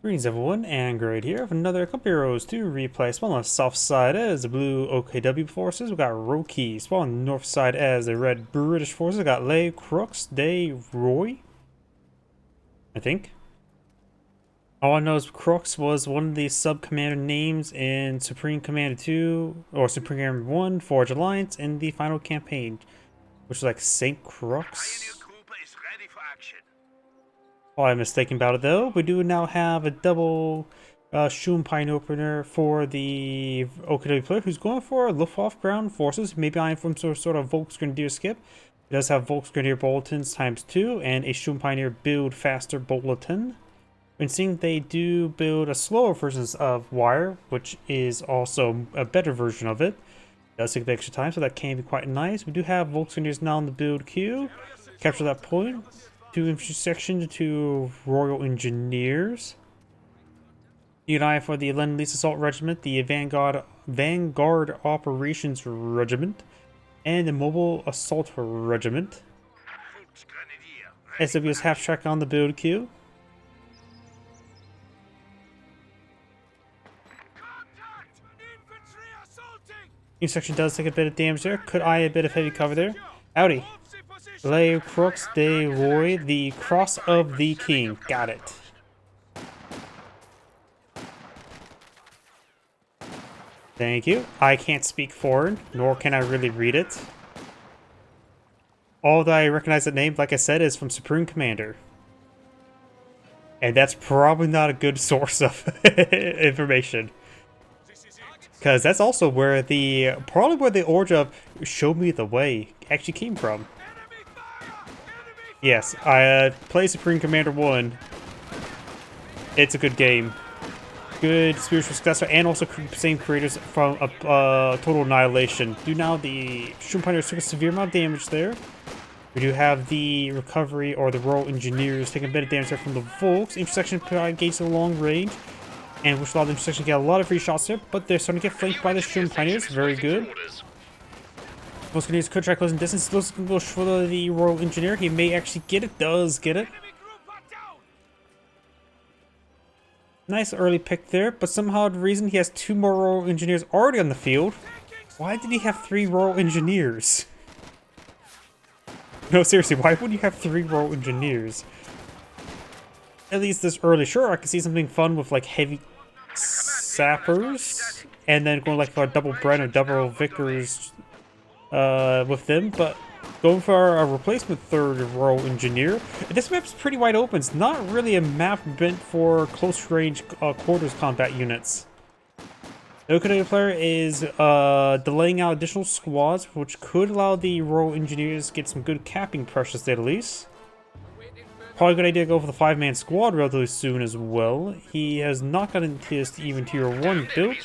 Greetings everyone, and Great here with another couple heroes to replay. Spawn on the south side as the blue OKW forces. We got Roike. Spawn on the north side as the red British forces. We got Le Crux de Roy, I think. All I know is Crux was one of the sub-commander names in Supreme Commander 2, or Supreme Commander 1, Forge Alliance, in the final campaign, which was like Saint Crux. Oh, I'm mistaken about it though. We do now have a double Pine opener for the OKW player who's going for Luftwaffe ground forces, maybe eyeing from some sort of Volksgrenadier skip. It does have Volksgrenadier bulletins ×2 and a Pioneer build faster bulletin. Been seeing they do build a slower version of Wire, which is also a better version of it. It does take the extra time, so that can be quite nice. We do have Volksgrenadiers now in the build queue. Capture that point. 2 infantry section to Royal Engineers. Need an eye for the Lend-Lease Assault Regiment, the Vanguard Operations Regiment, and the Mobile Assault Regiment. SWS half-track on the build queue. Each section does take a bit of damage there. Could eye a bit of heavy cover there. Howdy. Le Crux de Roy, the Cross of the King. Got it. Thank you. I can't speak foreign, nor can I really read it. All that I recognize the name, like I said, is from Supreme Commander. And that's probably not a good source of information. Because that's also where probably where the origin of Show Me the Way actually came from. Yes, I play Supreme Commander 1. It's a good game. Good spiritual successor, and also same creators from Total Annihilation. Do now the Pioneers took a severe amount of damage there. We do have the recovery, or the Royal Engineers, taking a bit of damage there from the Volks. Intersection gates at long range, and which allowed the intersection to get a lot of free shots there, but they're starting to get flanked by the Pioneers. Very good. Most Canadians could try closing distance. Those can go for the Royal Engineer. He may actually get it. Does get it. Nice early pick there, but somehow the reason he has 2 more Royal Engineers already on the field. Why did he have 3 Royal Engineers? No, seriously, why would you have 3 Royal Engineers? At least this early. Sure, I can see something fun with like heavy sappers, and then going like for a double Bren or double Vickers with them, but going for a replacement 3rd Royal Engineer. This map's pretty wide open. It's not really a map meant for close range quarters combat units. The OKW player is delaying out additional squads, which could allow the Royal Engineers to get some good capping pressure, to say the least. Probably a good idea to go for the 5-man squad relatively soon as well. He has not gotten his even tier 1 built.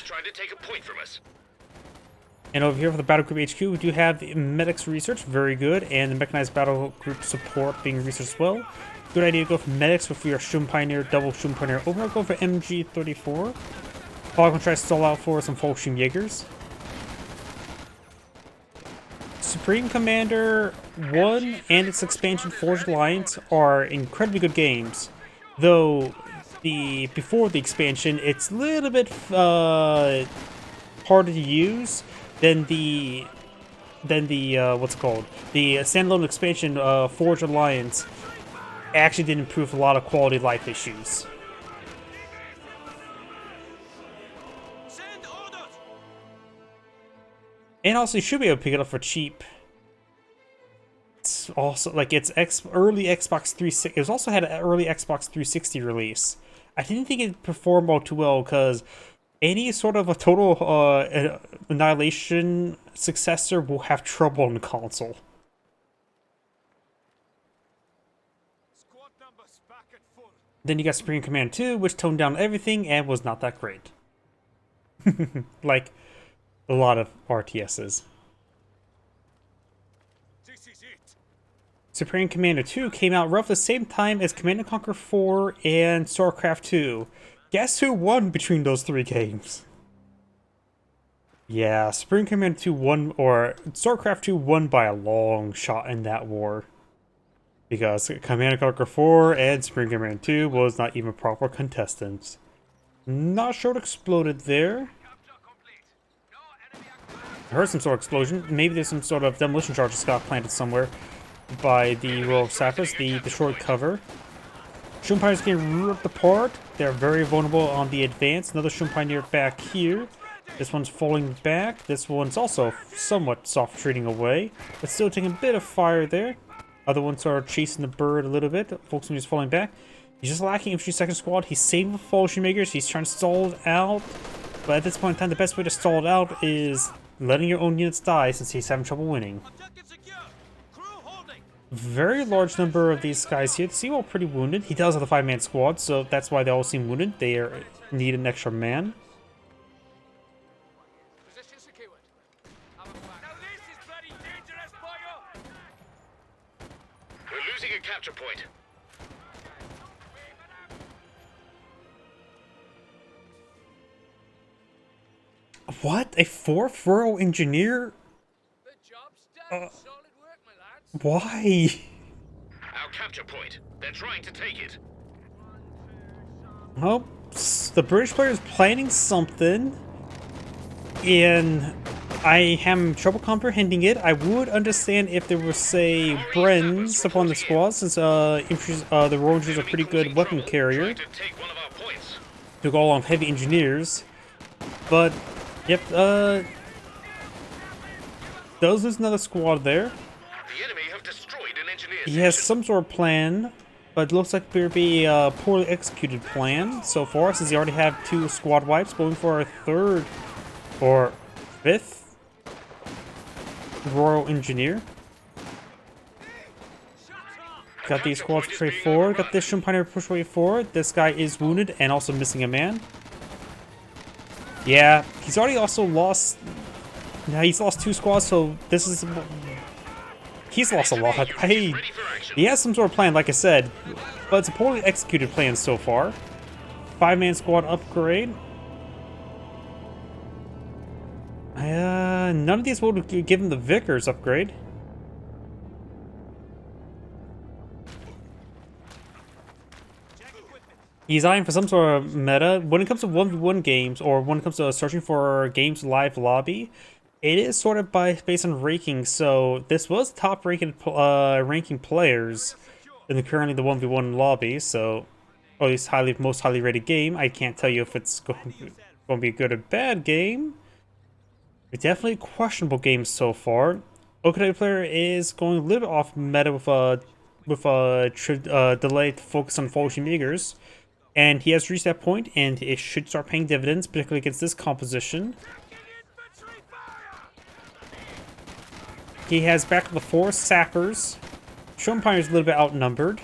And over here for the Battle Group HQ, we do have the Medics Research, very good, and the Mechanized Battle Group Support being researched as well. Good idea to go for Medics with your Pioneer, double Pioneer opener. Go for MG34. Probably gonna try to stall out for some Jaegers. Supreme Commander 1 and its expansion Forged Alliance are incredibly good games. Though, before the expansion, it's a little bit harder to use than the what's it called? The standalone expansion Forge Alliance actually did improve a lot of quality of life issues. And also you should be able to pick it up for cheap. It's also like it's early Xbox 360. It was also had an early Xbox 360 release. I didn't think it performed all too well because any sort of a Total Annihilation successor will have trouble on the console. Then you got Supreme Command 2, which toned down everything and was not that great. Like a lot of RTSs. Supreme Commander 2 came out roughly the same time as Command & Conquer 4 and StarCraft 2. Guess who won between those 3 games? Yeah, Supreme Commander 2 won, or StarCraft 2 won by a long shot in that war. Because Commander Conquer 4 and Spring Commander 2 was not even proper contestants. Not sure what exploded there. I heard some sort of explosion. Maybe there's some sort of demolition charge that got planted somewhere by the Royal Sappers, the destroyed cover. Shroom Pioneers getting ripped apart. They're very vulnerable on the advance. Another Shroom Pioneer back here. This one's falling back. This one's also somewhat soft retreating away, but still taking a bit of fire there. Other ones are chasing the bird a little bit. Folks just falling back. He's just lacking infantry second squad. He's saving the Falchion Makers. He's trying to stall it out. But at this point in time, the best way to stall it out is letting your own units die since he's having trouble winning. Very large number of these guys here. They seem all pretty wounded. He does have a 5-man squad, so that's why they all seem wounded. They need an extra man. We're losing a capture point. What? A 4th Royal Engineer? The job's done. Solid work, my lads. Why? Our capture point. They're trying to take it. Well, the British player is planning something, and I am trouble comprehending it. I would understand if there were, say, Brens upon the squad, since the Royal Engineers are pretty good weapon carrier to go along with heavy engineers. But, yep, does lose another squad there. The enemy have destroyed an engineer. He has some sort of plan, but it looks like there will be a poorly executed plan so far, since he already have 2 squad wipes, going for a 3rd or 5th Royal Engineer. Got these squads push forward. Got this Shroom Pioneer push way forward. This guy is wounded and also missing a man. Yeah, he's already also lost. Now he's lost 2 squads, so this is. He's lost a lot. He has some sort of plan, like I said, but it's a poorly executed plan so far. 5-man squad upgrade. None of these will give him the Vickers upgrade. He's eyeing for some sort of meta. When it comes to 1v1 games, or when it comes to searching for games live lobby, it is sort of based on ranking. So this was top ranking players in currently the 1v1 lobby. So, or at least most highly rated game. I can't tell you if it's going to be a good or bad game. It's definitely a questionable game so far. OKW player is going a little bit off meta with a delayed focus on Falchion Makers, and he has reached that point, and it should start paying dividends, particularly against this composition. He has back to the 4 sappers. Shroom Pioneer is a little bit outnumbered.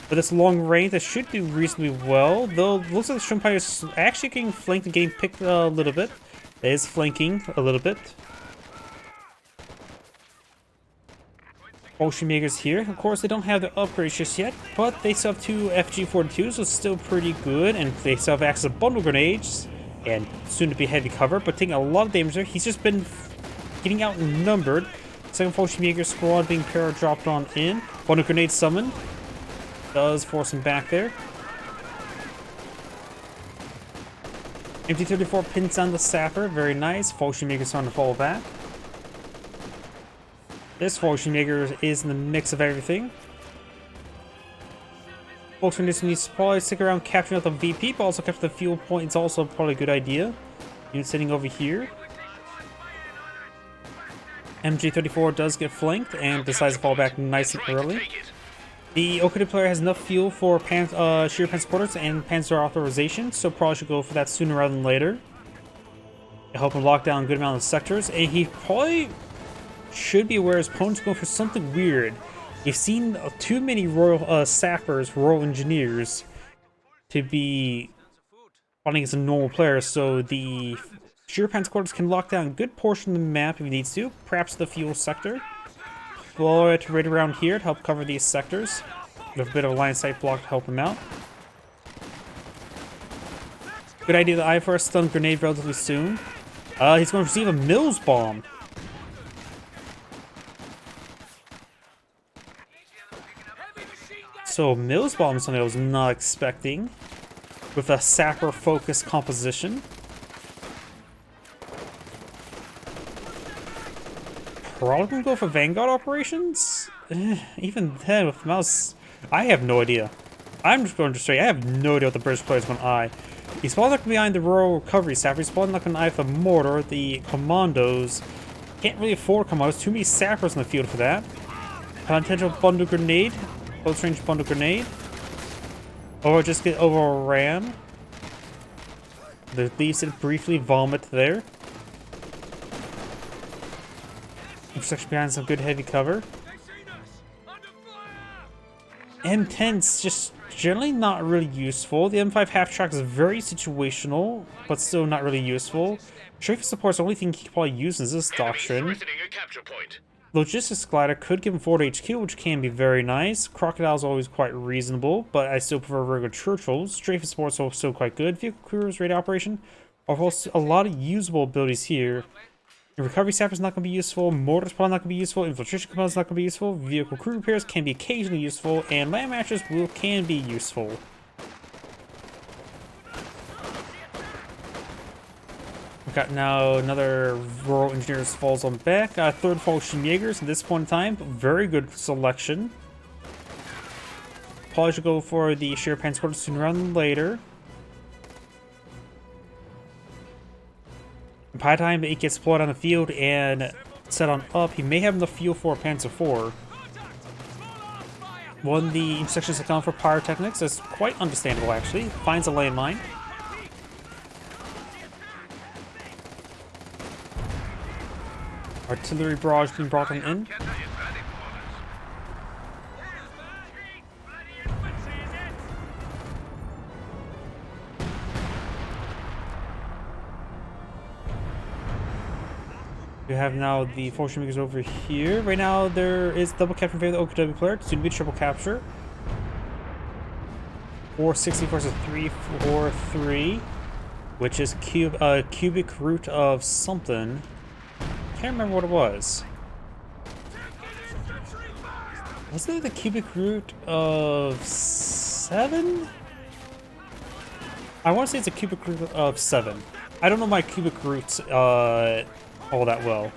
But this long range, that should do reasonably well. Though, it looks like the Shroom Pioneer is actually getting flanked and getting picked a little bit. It is flanking a little bit. Falchion Makers here. Of course, they don't have the upgrades just yet, but they still have 2 FG-42s, so it's still pretty good. And they still have access to bundle grenades, and soon to be heavy cover, but taking a lot of damage there. He's just been getting outnumbered. Second Falchion Maker squad being para-dropped on in. Bundle grenade summoned. Does force him back there. MT-34 pins down the sapper. Very nice. Falchion Maker's trying to fall back. This Falchion Maker is in the mix of everything. Falchion Maker needs to probably stick around capturing out the VP, but also capture the fuel point. It's also probably a good idea. Unit sitting over here. MG-34 does get flanked and decides to fall back nice and early. The OKW player has enough fuel for sheer transporters and Panzer authorization, so probably should go for that sooner rather than later. To help him lock down a good amount of sectors, and he probably should be aware his opponent's going for something weird. You've seen too many Royal Sappers, Royal Engineers, to be fighting against a normal player, so the sheer transporters can lock down a good portion of the map if he needs to, perhaps the fuel sector. Blow it right around here to help cover these sectors. With a bit of a line of sight block to help him out. Good idea that I for a stun grenade relatively soon. He's going to receive a Mills bomb. Also, Mills Bomb, something I was not expecting, with a sapper focused composition. Probably gonna go for Vanguard operations? Even then, with mouse, I have no idea. I'm just going to say, I have no idea what the British player is going to eye. He spawns not behind the Royal Recovery Sapper, he's spawning not going to eye the Mortar, the Commandos. Can't really afford Commandos, too many Sappers in the field for that. Potential Bundle Grenade, close range Bundle Grenade. Or just get overran. At least it briefly vomit there. Intersection behind some good heavy cover. M10's just generally not really useful. The M5 half-track is very situational, but still not really useful. Strafe support's the only thing he can probably use in this doctrine. Logistics Glider could give him forward HQ, which can be very nice. Crocodile's always quite reasonable, but I still prefer regular Churchills. Strafe support's also quite good. Vehicle Cruise Radar Operation are also a lot of usable abilities here. The Recovery Sapper's not going to be useful, Mortar's probably not going to be useful, Infiltration Commando's not going to be useful, Vehicle Crew Repairs can be occasionally useful, and Land Matches can be useful. We've got now another Royal Engineers falls on back, third Fallschirm Jägers at this point in time, very good selection. Probably should go for the Sheer Panzer sooner rather than later. By the time it gets deployed on the field and set on up, he may have enough fuel for a Panzer IV. One of the intersections account for pyrotechnics is quite understandable actually. Finds a landmine. Artillery barrage being brought in. We have now the Fallschirm Makers over here. Right now there is double capture in favor of the OKW player. Soon to be triple capture. 460 versus 343, which is cubic root of something. Can't remember what it was. Wasn't it the cubic root of 7? I want to say it's a cubic root of 7. I don't know my cubic roots all that well.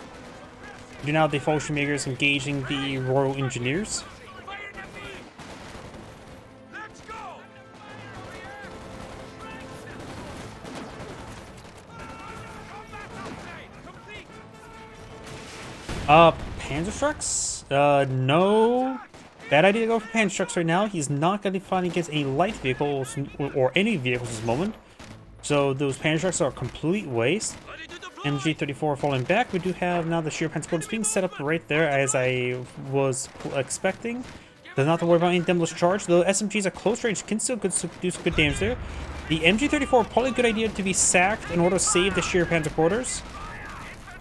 Do now the Fallschirm Jägers engaging the Royal Engineers. Panzer trucks? No. Bad idea to go for Panzer trucks right now. He's not going to be fighting against a light vehicle or any vehicles at this moment. So those Panzer trucks are a complete waste. MG34 falling back. We do have now the Sheer Panzer being set up right there as I was expecting. Does not have to worry about any demolition charge. Though SMGs at close range can still do some good damage there. The MG34 probably a good idea to be sacked in order to save the Sheer Panzer quarters.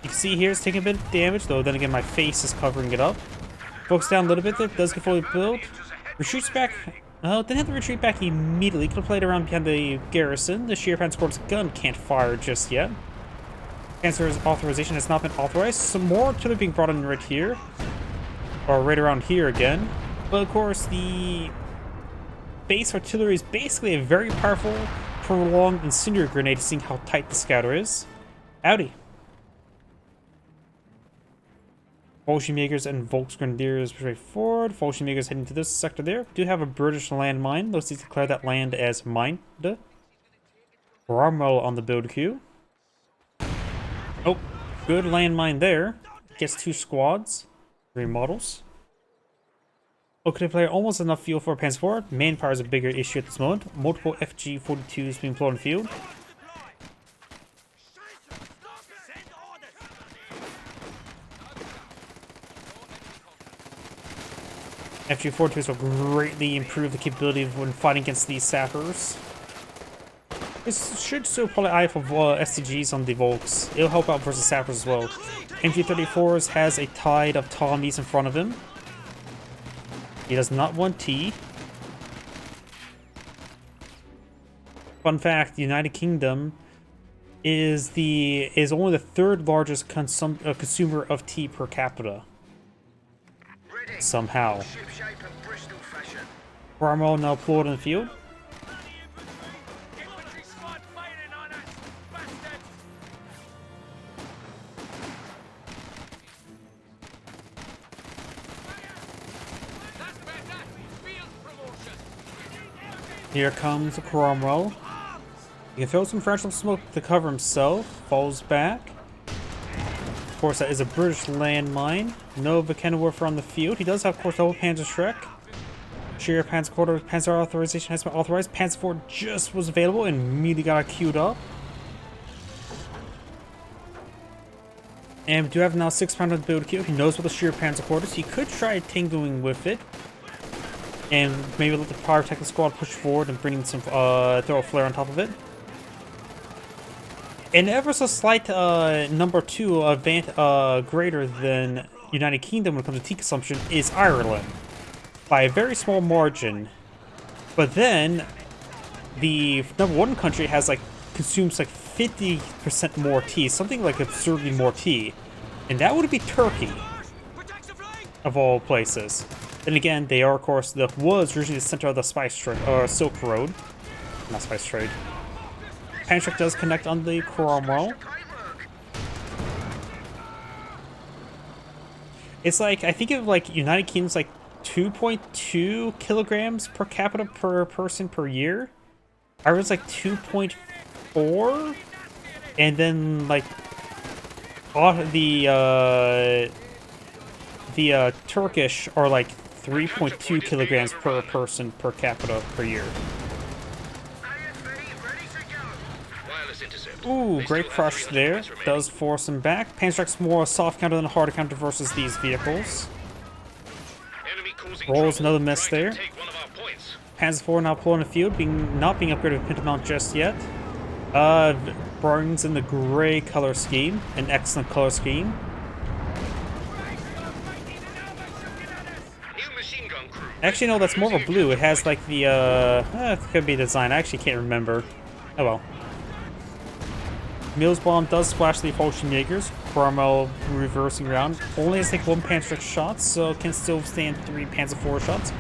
You can see here it's taking a bit of damage, though then again my face is covering it up. Focus down a little bit there, does get fully built. Retreats back. Didn't have to retreat back immediately. Could have played around behind the garrison. The Sheer Panzer gun can't fire just yet. Panzer's authorization has not been authorized. Some more artillery being brought in right here. Or right around here again. But of course, the base artillery is basically a very powerful, prolonged incendiary grenade, seeing how tight the scouter is. Howdy. Fallschirm Jägers and Volksgrenadiers straight forward. Fallschirm Jägers heading to this sector there. Do have a British landmine. Let's declare that land as mined. Rommel on the build queue. Oh, good landmine there. Gets 2 squads. 3 models. Okay, player almost enough fuel for a Panzer IV. Manpower is a bigger issue at this moment. Multiple FG-42s being flown in the field. FG-42s will greatly improve the capability of when fighting against these sappers. This should still probably eye for STGs on the Volks. It'll help out versus sappers as well. MG-34s has a tide of Tommies in front of him. He does not want T. Fun fact, the United Kingdom is only the 3rd largest consumer of tea per capita. Somehow. Cromwell now pulled in the field. Here comes Cromwell. He can throw some fragile smoke to cover himself. Falls back. Of course, that is a British landmine. No Vtuber on the field. He does have, of course, double Panzer Shrek. Sheer Panzer Quarter Panzer authorization has been authorized. Panzer IV just was available and immediately got it queued up. And we do have now 6 pound on the build queue. He knows what the Sheer Panzer Quarters. He could try tingling with it. And maybe let the Pyrotechnic Squad push forward and bring in some, throw a flare on top of it. And ever so slight, number 2 greater than United Kingdom when it comes to tea consumption is Ireland. By a very small margin. But then, the number 1 country has, like, consumes, like, 50% more tea. Something like absurdly more tea. And that would be Turkey. Of all places. Then again, they are, of course, was originally the center of the spice trade, or Silk Road. Not spice trade. Panzer does connect on the Cromwell. It's like, I think of like United Kingdom's like 2.2 kilograms per capita per person per year. Ireland's like 2.4. And then like the Turkish are like 3.2 kilograms per person per capita per year. Ooh, great crush there. Does force him back. Panzer's more a soft counter than a hard counter versus these vehicles. Rolls another miss there. Panzer IV now pulling the field, not being upgraded with Pintamount just yet. Brings in the gray color scheme, an excellent color scheme. Actually, no, that's more of a blue. It has like the, it could be design. I actually can't remember. Oh well. Mills Bomb does splash the Fallschirmjägers. Cromwell reversing around. Only has like 1 Panzer shot, so can still withstand 3 Panzer IV shots.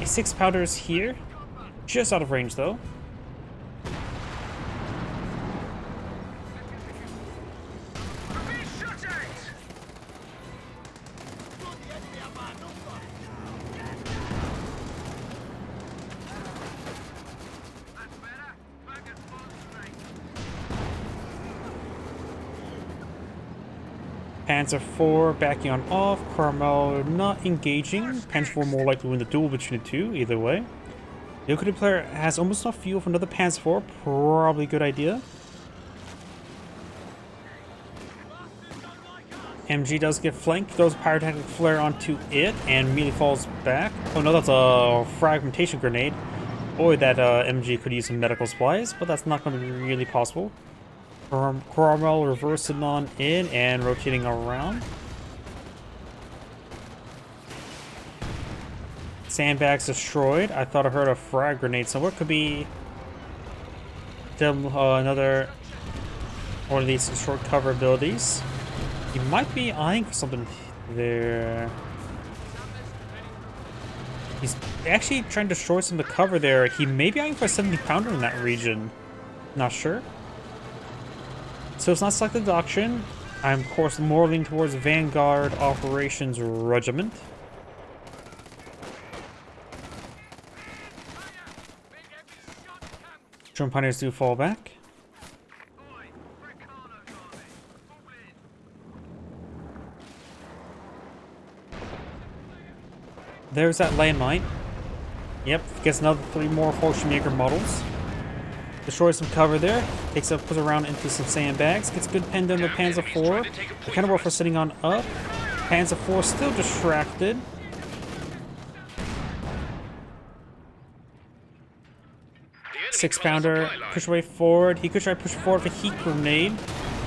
A 6 pounder is here. Just out of range though. Panzer IV backing on off, Cromwell not engaging. Panzer IV more likely to win the duel between the two, either way. The OKW player has almost enough fuel for another Panzer IV, probably a good idea. MG does get flanked, throws a pyrotechnic flare onto it, and immediately falls back. Oh no, that's a fragmentation grenade. Boy, that MG could use some medical supplies, but that's not going to be really possible. Cromwell reversing on in and rotating around. Sandbags destroyed. I thought I heard a frag grenade somewhere. Could be another one of these short cover abilities. He might be eyeing for something there. He's actually trying to destroy some of the cover there. He may be eyeing for a 70 pounder in that region. Not sure. So it's not selected doctrine. I'm, of course, more leaning towards Vanguard Operations Regiment. Drone Pioneers do fall back. There's that landmine. Yep, gets another 3 more Fallschirmjäger models. Destroys some cover there. Takes up, puts around into some sandbags. Gets a good pen down to Panzer IV. The kind of work for sitting on up. Panzer IV still distracted. Six pounder. Push away forward. He could try to push forward with a heat grenade.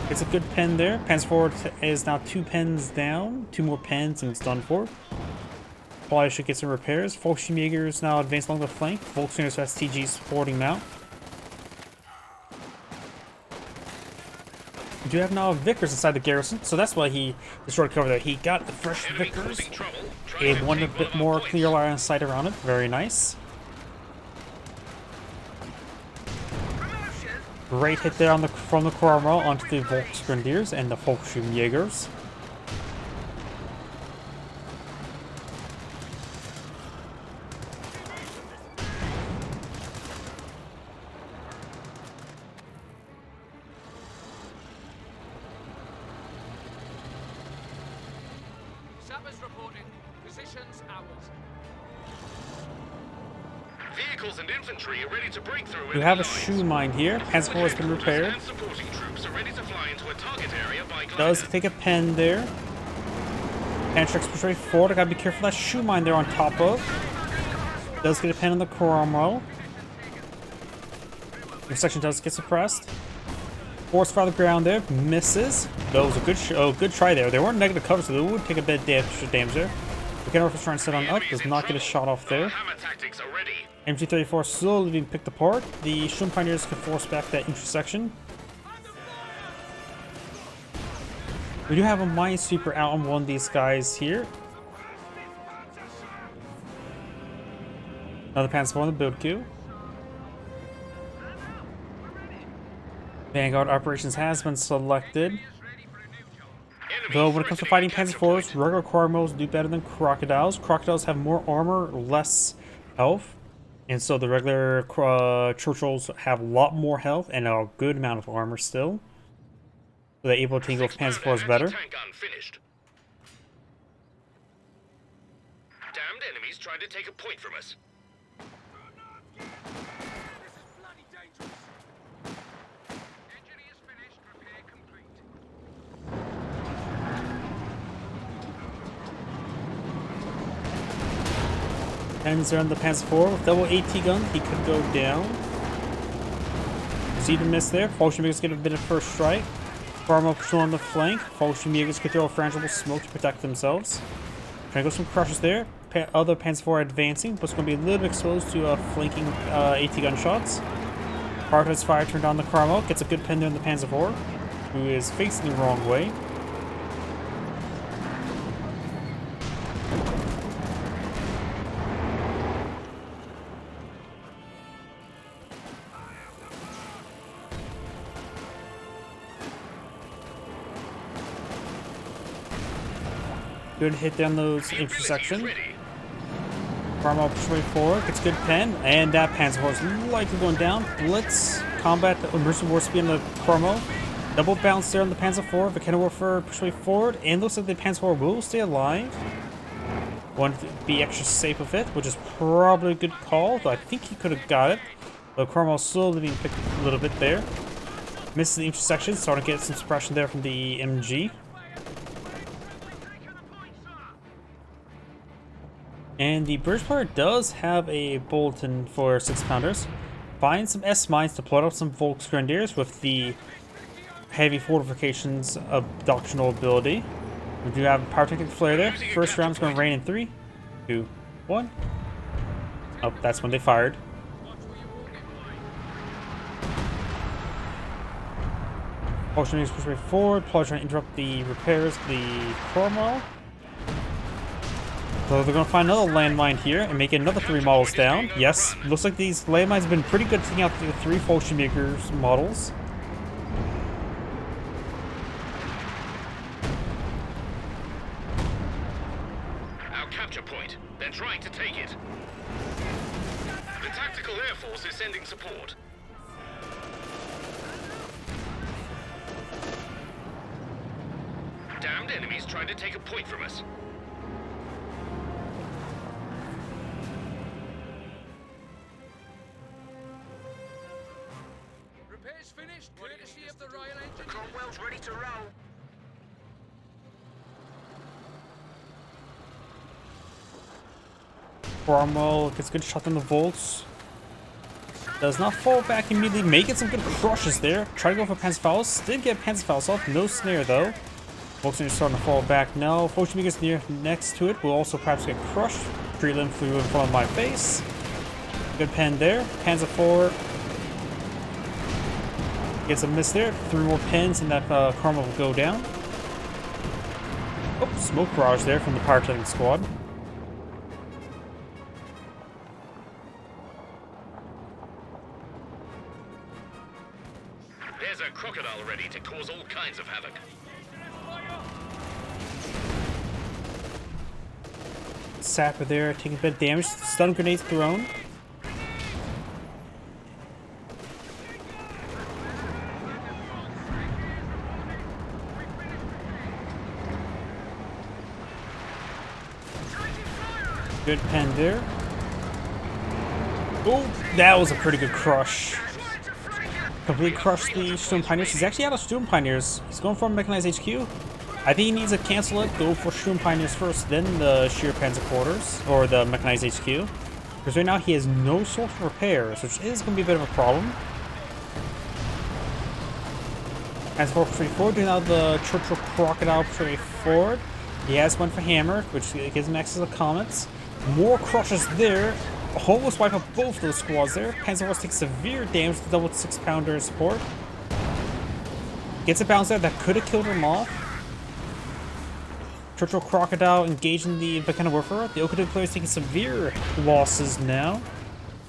Gets a good pen there. Panzer IV is now 2 pens down. 2 more pens and it's done for. Probably should get some repairs. Fallschirmjägers now advance along the flank. Volkswagen's STG supporting them out. We do have now Vickers inside the garrison, so that's why he destroyed cover there. He got the fresh Vickers. He wanted a bit more clear line of sight around it. Very nice. Great hit there on the from the Cromwell onto the Volksgrenadiers and the Volksschirmjägers. Sappers reporting. Positions ours. Vehicles and infantry are ready to break through. We have a shoe mine here. Panzer IV has been repaired. And supporting troops are ready to fly into a target area by Does glider. take a pen there. Panzer's push right forward. I gotta be careful that shoe mine there on top of. Does get a pen on the Cromwell. The section does get suppressed. Force fire the ground there. Misses. That was a good try there. They weren't negative cover, so they would take a bit of damage there. The Kenworth is trying to set on up. Does not get a shot off there. Hammer tactics are ready. MG34 slowly being picked apart. The Shun Pioneers can force back that intersection. We do have a Minesweeper out on one of these guys here. Another Panzer on the build queue. Vanguard Operations has been selected. Though when it comes to fighting Panzer IVs, regular Cromwells do better than Crocodiles. Crocodiles have more armor, less health. And so the regular Churchills have a lot more health and a good amount of armor still. So they're able to tangle with Panzer IVs better. Tank gun finished. Damned enemies trying to take a point from us. This is bloody dangerous. Engineers finished. Repair complete. Panzer on the Panzer IV with double AT gun. He could go down. See the miss there. Volksschirmjägers get a bit of first strike. Cromwell patrol on the flank. Volksschirmjägers could throw a frangible smoke to protect themselves. Trying to go some crushes there. Other Panzer IV advancing, but it's going to be a little bit exposed to flanking AT gun shots. Hardhead's fire turned on the Cromwell. Gets a good pen there in the Panzer IV, who is facing the wrong way. Good hit down those intersection. Cromwell push way forward, gets good pen, and that Panzer IV is likely going down. Blitz, combat, emergency war speed on the Cromwell. Double bounce there on the Panzer IV. The Kenworth push way forward, and looks like the Panzer IV will stay alive. Want to be extra safe with it, which is probably a good call, though I think he could have got it. But Cromwell slowly being picked a little bit there. Misses the intersection, starting to get some suppression there from the MG. And the British player does have a bulletin for 6-pounders. Find some S-mines to plot out some Volksgrenadiers with the heavy fortifications abductional ability. We do have a pyrotechnic flare there. First round's going to rain in 3, 2, 1. Oh, that's when they fired. Volksgrenadiers push way forward. Plotters trying to interrupt the repairs of the Cromwell. So they're going to find another landmine here and make another 3 models down. Yes, looks like these landmines have been pretty good taking out the 3 Volksschirmjägers models. Our capture point. They're trying to take it. The Tactical Air Force is sending support. Damned enemies trying to take a point from us. Repairs finished. Courtesy of the Royal Engineers. Cromwell's ready to roll. Cromwell gets a good shot on the Volks. Does not fall back immediately, making some good crushes there. Try to go for Panzerfaust. Did get Panzerfaust off, no snare though. Volks are starting to fall back now. Volksschirmjägers near next to it will also perhaps get crushed. Tree limb flew in front of my face. Good pen there. Panzer IV gets a miss there. 3 more pens and that Cromwell will go down. Oh, smoke barrage there from the pyrotechnic squad. There's a crocodile ready to cause all kinds of havoc. Sapper there, taking a bit of damage. Stun grenades thrown. Good pen there. Oh, that was a pretty good crush. Completely crushed the Storm Pioneers. He's actually out of Storm Pioneers. He's going for Mechanized HQ. I think he needs to cancel it, go for Storm Pioneers first, then the Sheer Panzer Quarters, or the Mechanized HQ. Because right now he has no source of repairs, which is going to be a bit of a problem. As for pretty forward, doing out the Churchill Crocodile pretty forward. He has one for Hammer, which gives him access to Comets. More crushes there. Almost wipe out both those squads there. Panzer Horse takes severe damage to double 6-pounder support. Gets a bounce there that could have killed him off. Churchill Crocodile engaging the Volcano Warfare. The OKW player is taking severe losses now.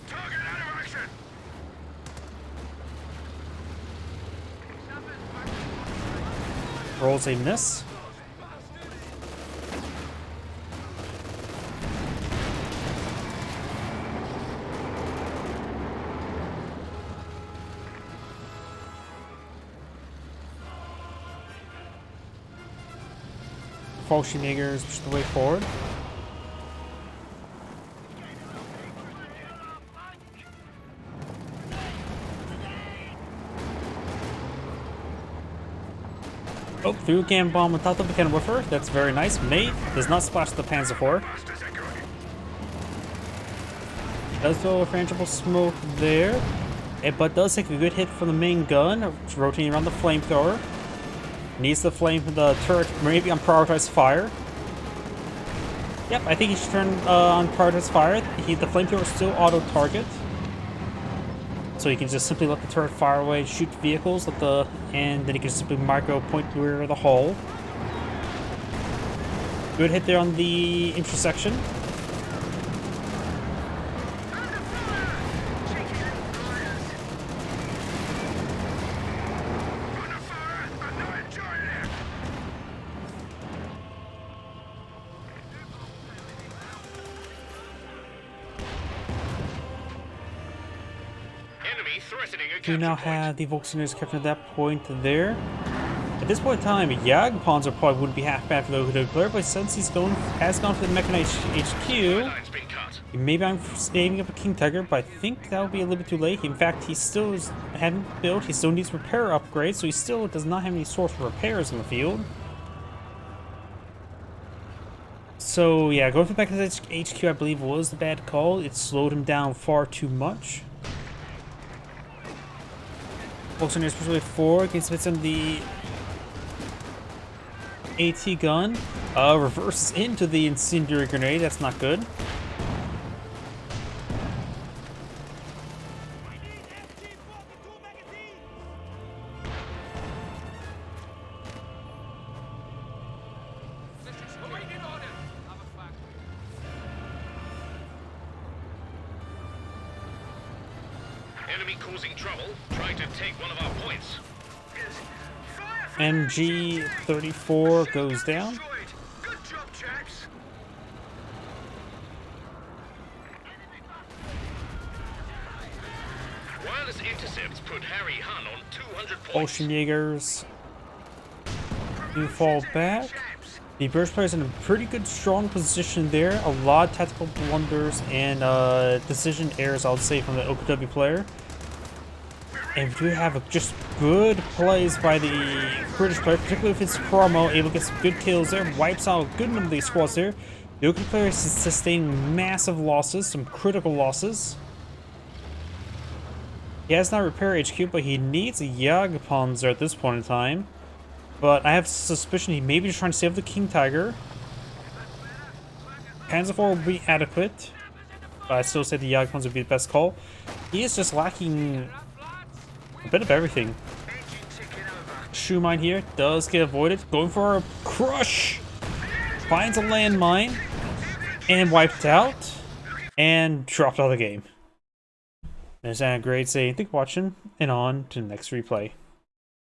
Target out of action! Rolls a miss. Fallschirmjägers push the way forward. Oh, through a cannon bomb on top of the cannon woofer. That's very nice. Mate does not splash the Panzer IV. Does throw a frangible smoke there. But does take a good hit from the main gun, rotating around the flamethrower. Needs the the turret maybe on prioritized fire. Yep, I think he should turn on prioritized fire. The flamethrower is still auto target, so you can just simply let the turret fire away, shoot vehicles, and then you can simply micro point the rear of the hull. Good hit there on the intersection. We now have the Volkswagen captain at that point there. At this point in time, Jagdpanzer probably wouldn't be half bad for the OKW player, but since has gone for the Mechanized HQ, maybe I'm saving up a King Tiger, but I think that would be a little bit too late. In fact, he still hadn't built, he still needs repair upgrades, so he still does not have any source of repairs in the field. So yeah, going for the Mechanized HQ I believe was the bad call. It slowed him down far too much. Volkswagen especially 4 against hits on the AT gun. Reverses into the incendiary grenade. That's not good. Enemy causing trouble, trying to take one of our points. MG-34 goes down. Good job, chaps. Wireless intercepts put Harry Hun on 200 points. Fallschirmjägers do fall back. The British player's in a pretty good, strong position there. A lot of tactical blunders and decision errors, I would say, from the OKW player. And we do have just good plays by the British player, particularly if it's Promo, able to get some good kills there, wipes out a good number of these squads there. The OKW player is sustaining massive losses, some critical losses. He has not repaired HQ, but he needs a Jagdpanzer at this point in time. But I have suspicion he may be just trying to save the King Tiger. Panzer IV will be adequate, but I still say the Jagdpanzer would be the best call. He is just lacking a bit of everything. Shoe mine here does get avoided. Going for a crush. Finds a landmine and wiped out and dropped out of the game. There's a great say. Thank you for watching, and on to the next replay.